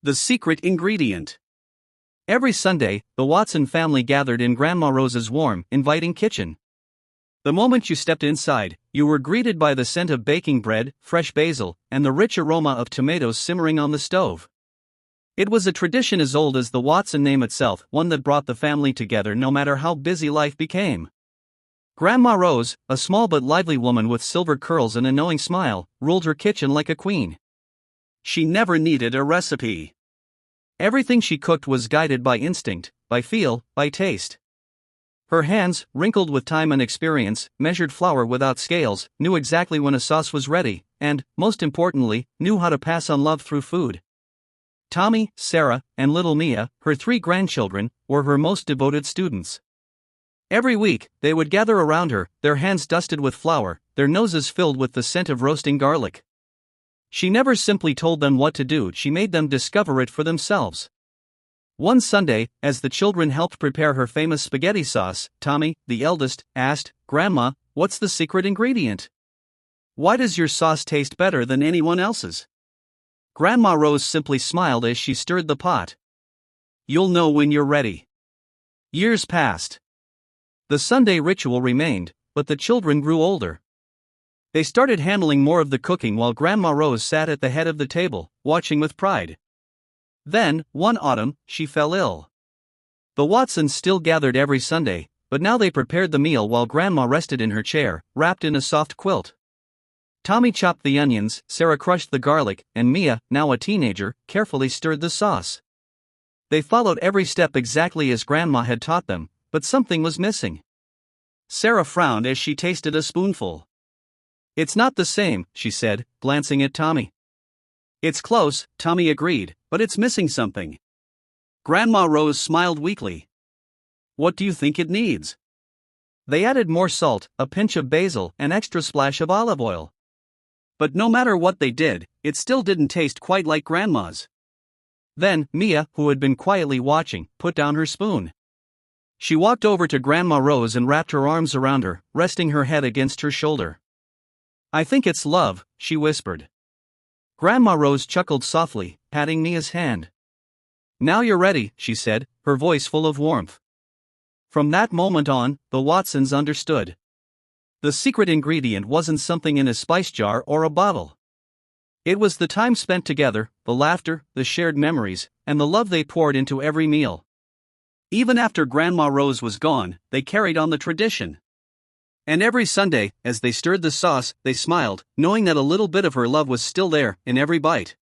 The secret ingredient. Every Sunday, the Watson family gathered in Grandma Rose's warm, inviting kitchen. The moment you stepped inside, you were greeted by the scent of baking bread, fresh basil, and the rich aroma of tomatoes simmering on the stove. It was a tradition as old as the Watson name itself, one that brought the family together no matter how busy life became. Grandma Rose, a small but lively woman with silver curls and a knowing smile, ruled her kitchen like a queen. She never needed a recipe. Everything she cooked was guided by instinct, by feel, by taste. Her hands, wrinkled with time and experience, measured flour without scales, knew exactly when a sauce was ready, and, most importantly, knew how to pass on love through food. Tommy, Sarah, and little Mia, her 3 grandchildren, were her most devoted students. Every week, they would gather around her, their hands dusted with flour, their noses filled with the scent of roasting garlic. She never simply told them what to do, she made them discover it for themselves. One Sunday, as the children helped prepare her famous spaghetti sauce, Tommy, the eldest, asked, "Grandma, what's the secret ingredient? Why does your sauce taste better than anyone else's?" Grandma Rose simply smiled as she stirred the pot. "You'll know when you're ready." Years passed. The Sunday ritual remained, but the children grew older. They started handling more of the cooking while Grandma Rose sat at the head of the table, watching with pride. Then, one autumn, she fell ill. The Watsons still gathered every Sunday, but now they prepared the meal while Grandma rested in her chair, wrapped in a soft quilt. Tommy chopped the onions, Sarah crushed the garlic, and Mia, now a teenager, carefully stirred the sauce. They followed every step exactly as Grandma had taught them, but something was missing. Sarah frowned as she tasted a spoonful. "It's not the same," she said, glancing at Tommy. "It's close," Tommy agreed, "but it's missing something." Grandma Rose smiled weakly. "What do you think it needs?" They added more salt, a pinch of basil, an extra splash of olive oil. But no matter what they did, it still didn't taste quite like Grandma's. Then, Mia, who had been quietly watching, put down her spoon. She walked over to Grandma Rose and wrapped her arms around her, resting her head against her shoulder. "I think it's love," she whispered. Grandma Rose chuckled softly, patting Mia's hand. "Now you're ready," she said, her voice full of warmth. From that moment on, the Watsons understood. The secret ingredient wasn't something in a spice jar or a bottle. It was the time spent together, the laughter, the shared memories, and the love they poured into every meal. Even after Grandma Rose was gone, they carried on the tradition. And every Sunday, as they stirred the sauce, they smiled, knowing that a little bit of her love was still there, in every bite.